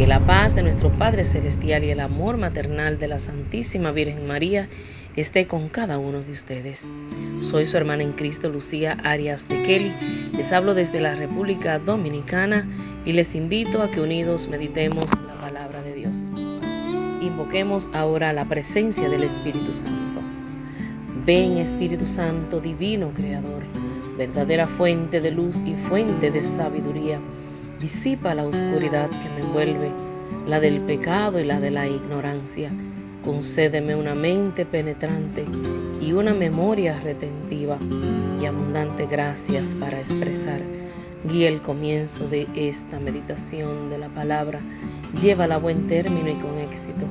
Que la paz de nuestro Padre Celestial y el amor maternal de la Santísima Virgen María esté con cada uno de ustedes. Soy su hermana en Cristo, Lucía Arias de Kelly. Les hablo desde la República Dominicana y les invito a que unidos meditemos la palabra de Dios. Invoquemos ahora la presencia del Espíritu Santo. Ven, Espíritu Santo, divino Creador, verdadera fuente de luz y fuente de sabiduría. Disipa la oscuridad que me envuelve, la del pecado y la de la ignorancia. Concédeme una mente penetrante y una memoria retentiva y abundante gracias para expresar. Guía el comienzo de esta meditación de la palabra. Llévala a buen término y con éxito.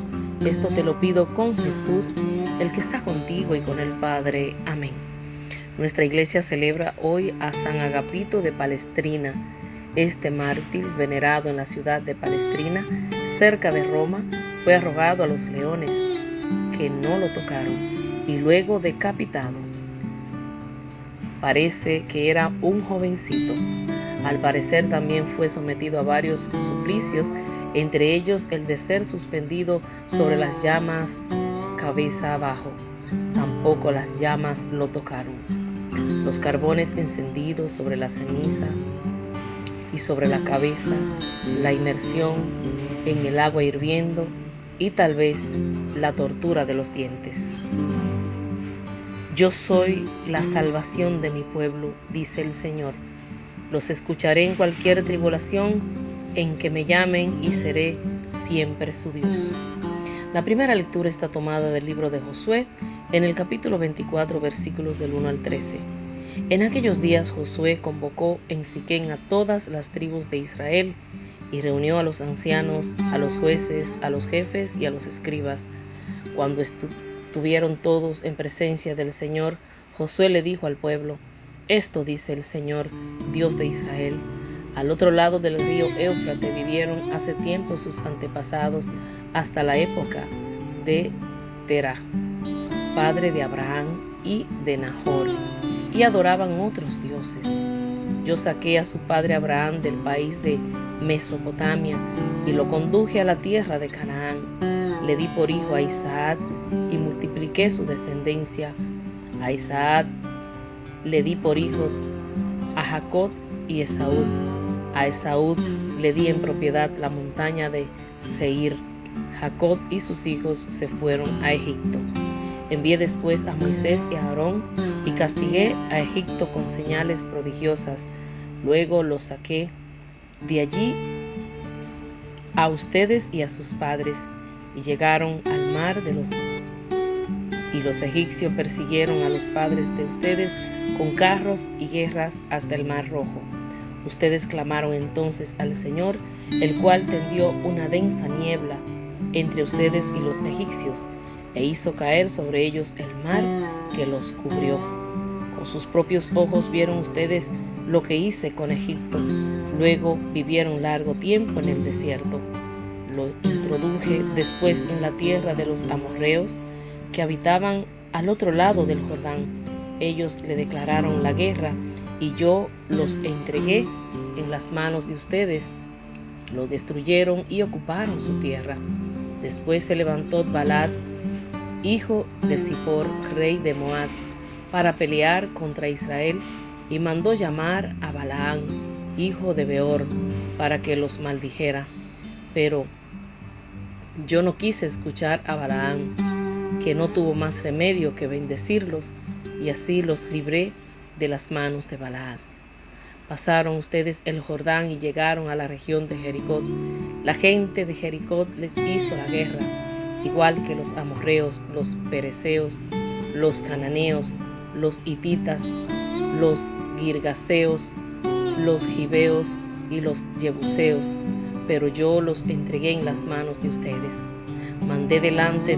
Esto te lo pido con Jesús, el que está contigo, y con el Padre. Amén. Nuestra iglesia celebra hoy a San Agapito de Palestrina. Este mártir, venerado en la ciudad de Palestrina, cerca de Roma, fue arrojado a los leones, que no lo tocaron, y luego decapitado. Parece que era un jovencito. Al parecer también fue sometido a varios suplicios, entre ellos el de ser suspendido sobre las llamas cabeza abajo. Tampoco las llamas lo tocaron. Los carbones encendidos sobre la ceniza y sobre la cabeza, la inmersión en el agua hirviendo y tal vez la tortura de los dientes. Yo soy la salvación de mi pueblo, dice el Señor. Los escucharé en cualquier tribulación en que me llamen y seré siempre su Dios. La primera lectura está tomada del libro de Josué, en el capítulo 24, versículos del 1 al 13. En aquellos días Josué convocó en Siquén a todas las tribus de Israel y reunió a los ancianos, a los jueces, a los jefes y a los escribas. Cuando estuvieron todos en presencia del Señor, Josué le dijo al pueblo: Esto dice el Señor, Dios de Israel. Al otro lado del río Éufrates vivieron hace tiempo sus antepasados, hasta la época de Terah, padre de Abraham y de Nahor, y adoraban otros dioses. Yo saqué a su padre Abraham del país de Mesopotamia y lo conduje a la tierra de Canaán. Le di por hijo a Isaac y multipliqué su descendencia. A Isaac le di por hijos a Jacob y Esaú. A Esaú le di en propiedad la montaña de Seir. Jacob y sus hijos se fueron a Egipto. Envié después a Moisés y a Aarón y castigué a Egipto con señales prodigiosas. Luego los saqué de allí a ustedes y a sus padres, y llegaron al mar y los egipcios persiguieron a los padres de ustedes con carros y guerras hasta el mar Rojo. Ustedes clamaron entonces al Señor, el cual tendió una densa niebla entre ustedes y los egipcios, e hizo caer sobre ellos el mar que los cubrió. Con sus propios ojos vieron ustedes lo que hice con Egipto. Luego vivieron largo tiempo en el desierto. Lo introduje después en la tierra de los amorreos, que habitaban al otro lado del Jordán. Ellos le declararon la guerra, y yo los entregué en las manos de ustedes. Lo destruyeron y ocuparon su tierra. Después se levantó Balac, hijo de Zippor, rey de Moab, para pelear contra Israel, y mandó llamar a Balaam, hijo de Beor, para que los maldijera. Pero yo no quise escuchar a Balaam, que no tuvo más remedio que bendecirlos, y así los libré de las manos de Balaam. Pasaron ustedes el Jordán y llegaron a la región de Jericó. La gente de Jericó les hizo la guerra, igual que los amorreos, los pereceos, los cananeos, los hititas, los girgaseos, los gibeos y los jebuseos, pero yo los entregué en las manos de ustedes. Mandé delante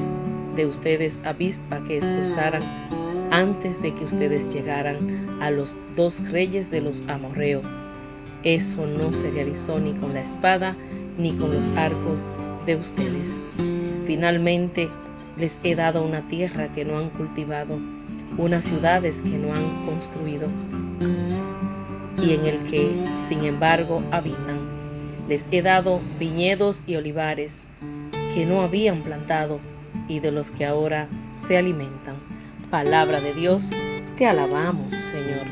de ustedes avispa que expulsaran antes de que ustedes llegaran a los 2 reyes de los amorreos. Eso no se realizó ni con la espada ni con los arcos de ustedes. Finalmente les he dado una tierra que no han cultivado, unas ciudades que no han construido, y en el que, sin embargo, habitan. Les he dado viñedos y olivares que no habían plantado y de los que ahora se alimentan. Palabra de Dios, te alabamos, Señor.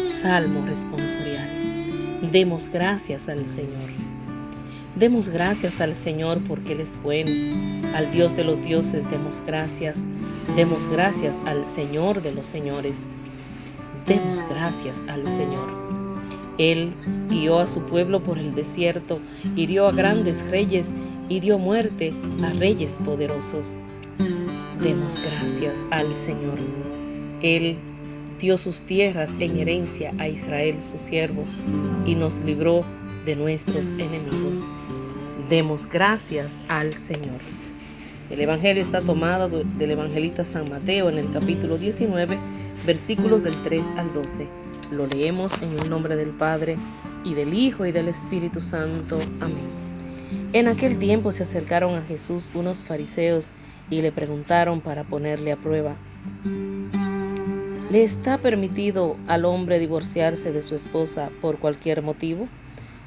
Salmo responsorial. Demos gracias al Señor. Demos gracias al Señor porque Él es bueno. Al Dios de los dioses demos gracias. Demos gracias al Señor de los señores. Demos gracias al Señor. Él guió a su pueblo por el desierto, hirió a grandes reyes y dio muerte a reyes poderosos. Demos gracias al Señor. Él dio sus tierras en herencia a Israel, su siervo, y nos libró de nuestros enemigos. Demos gracias al Señor. El Evangelio está tomado del evangelista San Mateo en el capítulo 19, versículos del 3 al 12. Lo leemos en el nombre del Padre, y del Hijo, y del Espíritu Santo. Amén. En aquel tiempo se acercaron a Jesús unos fariseos y le preguntaron para ponerle a prueba: ¿le está permitido al hombre divorciarse de su esposa por cualquier motivo?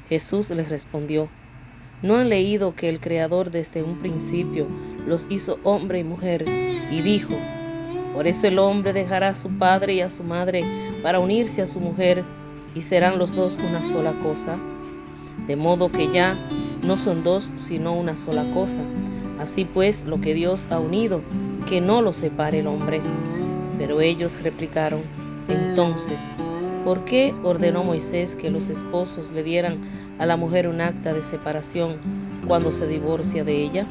Jesús les respondió: ¿no han leído que el Creador desde un principio los hizo hombre y mujer? Y dijo: por eso el hombre dejará a su padre y a su madre para unirse a su mujer, y serán los dos una sola cosa. De modo que ya no son dos, sino una sola cosa. Así pues, lo que Dios ha unido, que no lo separe el hombre. Pero ellos replicaron: entonces, ¿por qué ordenó Moisés que los esposos le dieran a la mujer un acta de separación cuando se divorcia de ella?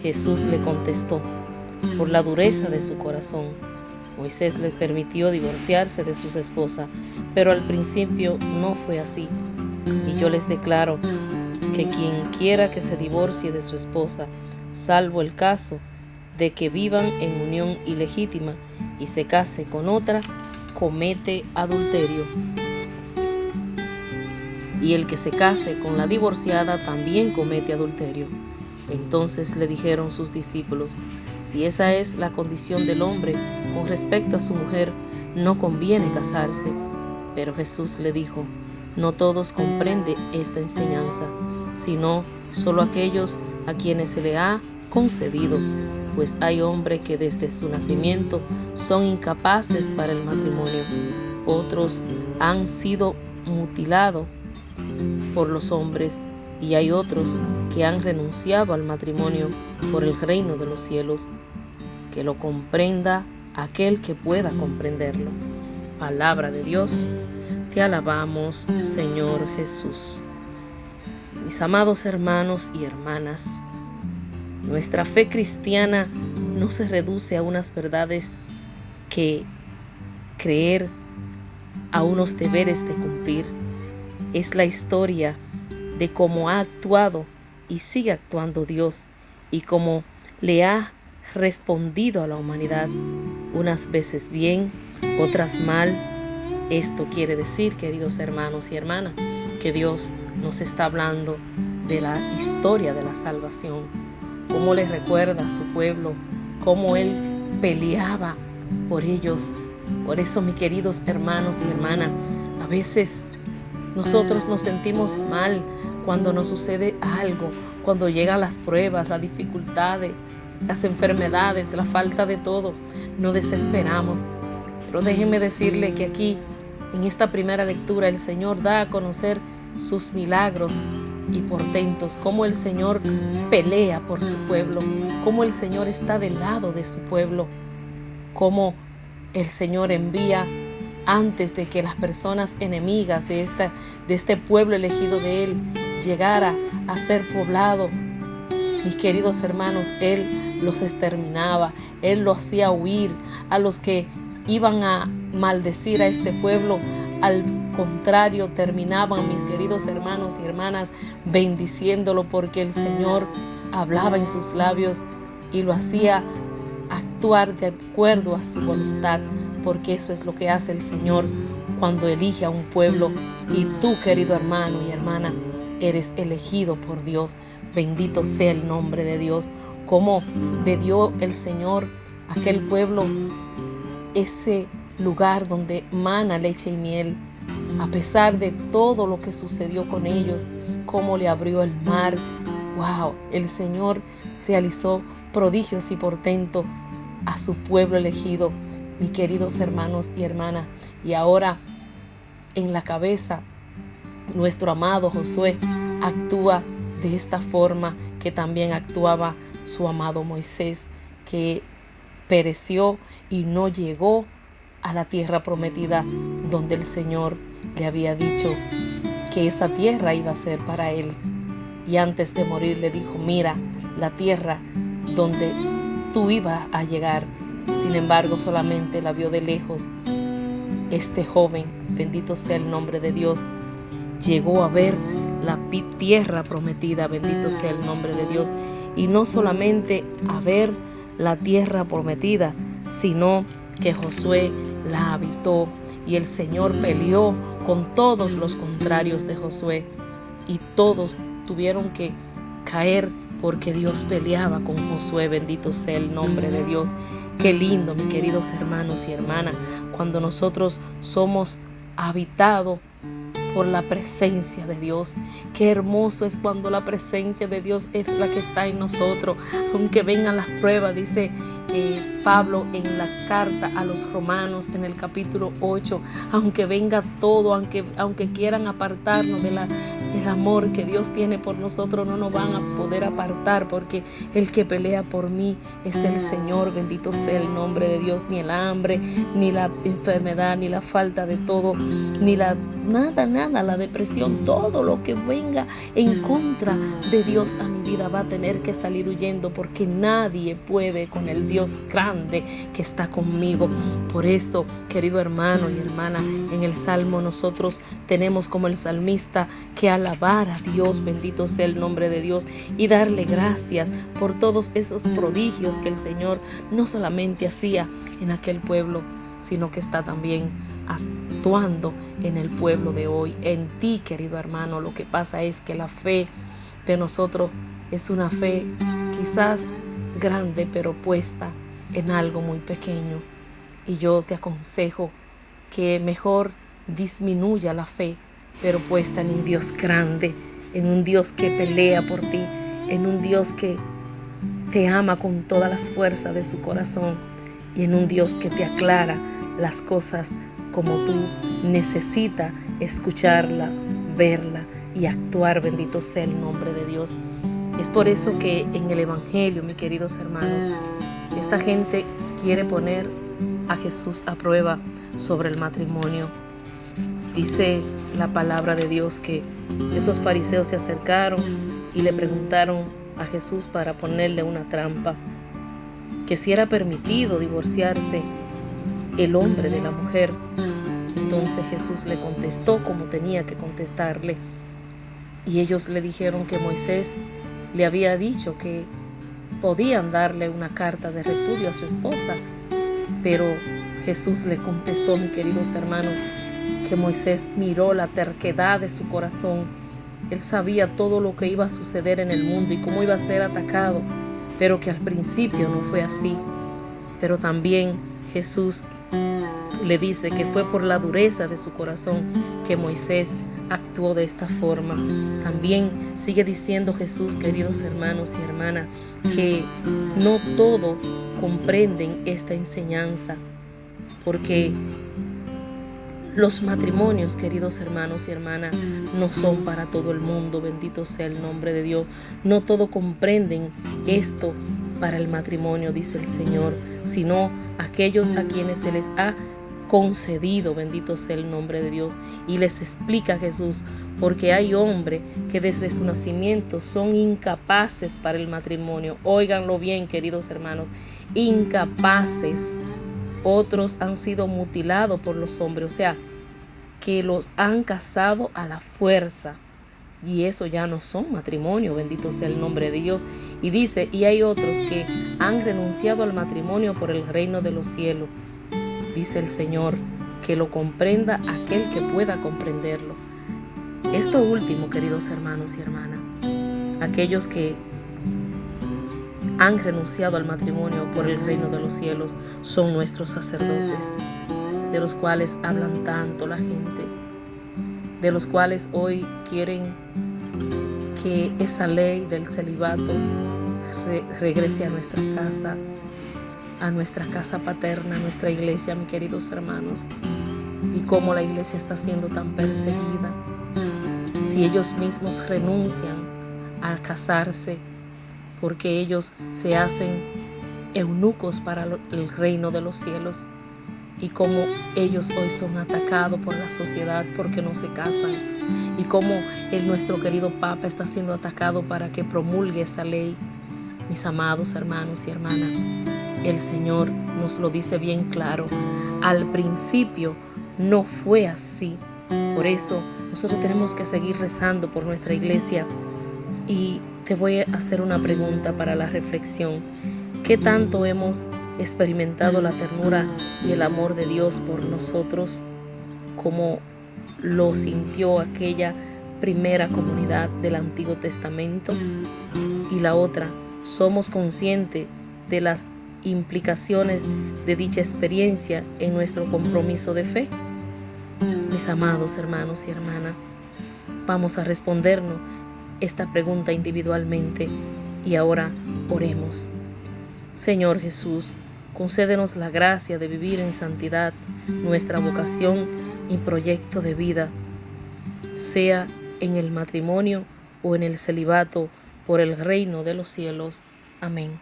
Jesús le contestó: por la dureza de su corazón. Moisés les permitió divorciarse de sus esposas, pero al principio no fue así. Y yo les declaro que quien quiera que se divorcie de su esposa, salvo el caso de que vivan en unión ilegítima y se case con otra, comete adulterio. Y el que se case con la divorciada también comete adulterio. Entonces le dijeron sus discípulos: si esa es la condición del hombre con respecto a su mujer, no conviene casarse. Pero Jesús le dijo: no todos comprenden esta enseñanza, sino solo aquellos a quienes se le ha concedido, pues hay hombres que desde su nacimiento son incapaces para el matrimonio. Otros han sido mutilados por los hombres, y hay otros que han renunciado al matrimonio por el reino de los cielos. Que lo comprenda aquel que pueda comprenderlo. Palabra de Dios, te alabamos, Señor Jesús. Mis amados hermanos y hermanas, nuestra fe cristiana no se reduce a unas verdades que creer, a unos deberes de cumplir. Es la historia de cómo ha actuado y sigue actuando Dios, y cómo le ha respondido a la humanidad, unas veces bien, otras mal. Esto quiere decir, queridos hermanos y hermanas, que Dios nos está hablando de la historia de la salvación, cómo le recuerda a su pueblo, cómo Él peleaba por ellos. Por eso, mis queridos hermanos y hermanas, a veces nosotros nos sentimos mal cuando nos sucede algo, cuando llegan las pruebas, las dificultades, las enfermedades, la falta de todo. No desesperamos. Pero déjenme decirle que aquí, en esta primera lectura, el Señor da a conocer sus milagros y portentos, cómo el Señor pelea por su pueblo, cómo el Señor está del lado de su pueblo, cómo el Señor envía antes de que las personas enemigas de este pueblo elegido de Él llegara a ser poblado. Mis queridos hermanos, Él los exterminaba, Él lo hacía huir. A los que iban a maldecir a este pueblo, al contrario, terminaban, mis queridos hermanos y hermanas, bendiciéndolo, porque el Señor hablaba en sus labios y lo hacía actuar de acuerdo a su voluntad, porque eso es lo que hace el Señor cuando elige a un pueblo. Y tú, querido hermano y hermana, eres elegido por Dios. Bendito sea el nombre de Dios. Como le dio el Señor a aquel pueblo ese lugar donde mana leche y miel, A pesar de todo lo que sucedió con ellos, cómo le abrió el mar, wow, el Señor realizó prodigios y portentos a su pueblo elegido, mis queridos hermanos y hermanas. Y ahora en la cabeza, nuestro amado Josué actúa de esta forma que también actuaba su amado Moisés, que pereció y no llegó a la tierra prometida donde el Señor le había dicho que esa tierra iba a ser para él. Y antes de morir le dijo: mira, la tierra donde tú ibas a llegar. Sin embargo, solamente la vio de lejos. Este joven, bendito sea el nombre de Dios, llegó a ver la tierra prometida, bendito sea el nombre de Dios. Y no solamente a ver la tierra prometida, sino que Josué la habitó, y el Señor peleó con todos los contrarios de Josué, y todos tuvieron que caer porque Dios peleaba con Josué, bendito sea el nombre de Dios. Qué lindo, mis queridos hermanos y hermanas, cuando nosotros somos habitados por la presencia de Dios. Qué hermoso es cuando la presencia de Dios es la que está en nosotros. Aunque vengan las pruebas, dice Pablo en la carta a los Romanos en el capítulo 8, aunque venga todo, aunque quieran apartarnos del amor que Dios tiene por nosotros, no nos van a poder apartar, porque el que pelea por mí es el Señor, bendito sea el nombre de Dios. Ni el hambre, ni la enfermedad, ni la falta de todo, ni nada, la depresión, todo lo que venga en contra de Dios a mi vida va a tener que salir huyendo, porque nadie puede con el Dios grande que está conmigo. Por eso, querido hermano y hermana, en el Salmo nosotros tenemos como el salmista que alabar a Dios, bendito sea el nombre de Dios, y darle gracias por todos esos prodigios que el Señor no solamente hacía en aquel pueblo, sino que está también actuando en el pueblo de hoy, en ti, querido hermano. Lo que pasa es que la fe de nosotros es una fe quizás grande, pero puesta en algo muy pequeño. Y yo te aconsejo que mejor disminuya la fe, pero puesta en un Dios grande, en un Dios que pelea por ti, en un Dios que te ama con todas las fuerzas de su corazón, y en un Dios que te aclara las cosas como tú necesitas escucharla, verla y actuar, bendito sea el nombre de Dios. Es por eso que en el Evangelio, mis queridos hermanos, esta gente quiere poner a Jesús a prueba sobre el matrimonio. Dice la palabra de Dios que esos fariseos se acercaron y le preguntaron a Jesús para ponerle una trampa, que si era permitido divorciarse el hombre de la mujer. Entonces Jesús le contestó como tenía que contestarle, y ellos le dijeron que Moisés le había dicho que podían darle una carta de repudio a su esposa, pero Jesús le contestó, mis queridos hermanos, que Moisés miró la terquedad de su corazón. Él sabía todo lo que iba a suceder en el mundo y cómo iba a ser atacado, pero que al principio no fue así. Pero también Jesús le dice que fue por la dureza de su corazón que Moisés actuó de esta forma. También sigue diciendo Jesús, queridos hermanos y hermanas, que no todo comprenden esta enseñanza, porque los matrimonios, queridos hermanos y hermanas, no son para todo el mundo, bendito sea el nombre de Dios. No todo comprenden esto para el matrimonio, dice el Señor, sino aquellos a quienes se les ha concedido, bendito sea el nombre de Dios. Y les explica Jesús, porque hay hombres que desde su nacimiento son incapaces para el matrimonio. Óiganlo bien, queridos hermanos, incapaces. Otros han sido mutilados por los hombres, o sea, que los han casado a la fuerza. Y eso ya no son matrimonio, bendito sea el nombre de Dios. Y dice, y hay otros que han renunciado al matrimonio por el reino de los cielos. Dice el Señor, que lo comprenda aquel que pueda comprenderlo. Esto último, queridos hermanos y hermanas, aquellos que han renunciado al matrimonio por el reino de los cielos son nuestros sacerdotes, de los cuales hablan tanto la gente. de los cuales hoy quieren que esa ley del celibato regrese a nuestra casa paterna, a nuestra iglesia, mis queridos hermanos, y cómo la iglesia está siendo tan perseguida. Si ellos mismos renuncian a casarse porque ellos se hacen eunucos para el reino de los cielos, y cómo ellos hoy son atacados por la sociedad porque no se casan, y cómo nuestro querido Papa está siendo atacado para que promulgue esa ley. Mis amados hermanos y hermanas, el Señor nos lo dice bien claro. Al principio no fue así. Por eso nosotros tenemos que seguir rezando por nuestra iglesia. Y te voy a hacer una pregunta para la reflexión. ¿Qué tanto hemos experimentado la ternura y el amor de Dios por nosotros como lo sintió aquella primera comunidad del Antiguo Testamento? Y la otra, ¿somos conscientes de las implicaciones de dicha experiencia en nuestro compromiso de fe? Mis amados hermanos y hermanas, vamos a respondernos esta pregunta individualmente y ahora oremos. Señor Jesús, concédenos la gracia de vivir en santidad nuestra vocación y proyecto de vida, sea en el matrimonio o en el celibato, por el reino de los cielos. Amén.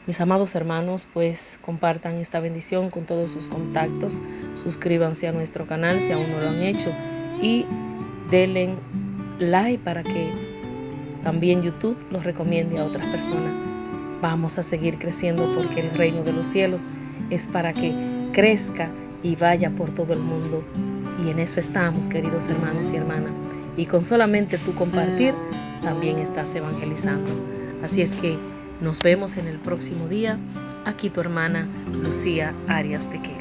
Mis amados hermanos, pues compartan esta bendición con todos sus contactos, suscríbanse a nuestro canal si aún no lo han hecho y denle like para que también YouTube los recomiende a otras personas. Vamos a seguir creciendo porque el reino de los cielos es para que crezca y vaya por todo el mundo. Y en eso estamos, queridos hermanos y hermanas. Y con solamente tú compartir, también estás evangelizando. Así es que nos vemos en el próximo día. Aquí tu hermana Lucía Arias Tequera.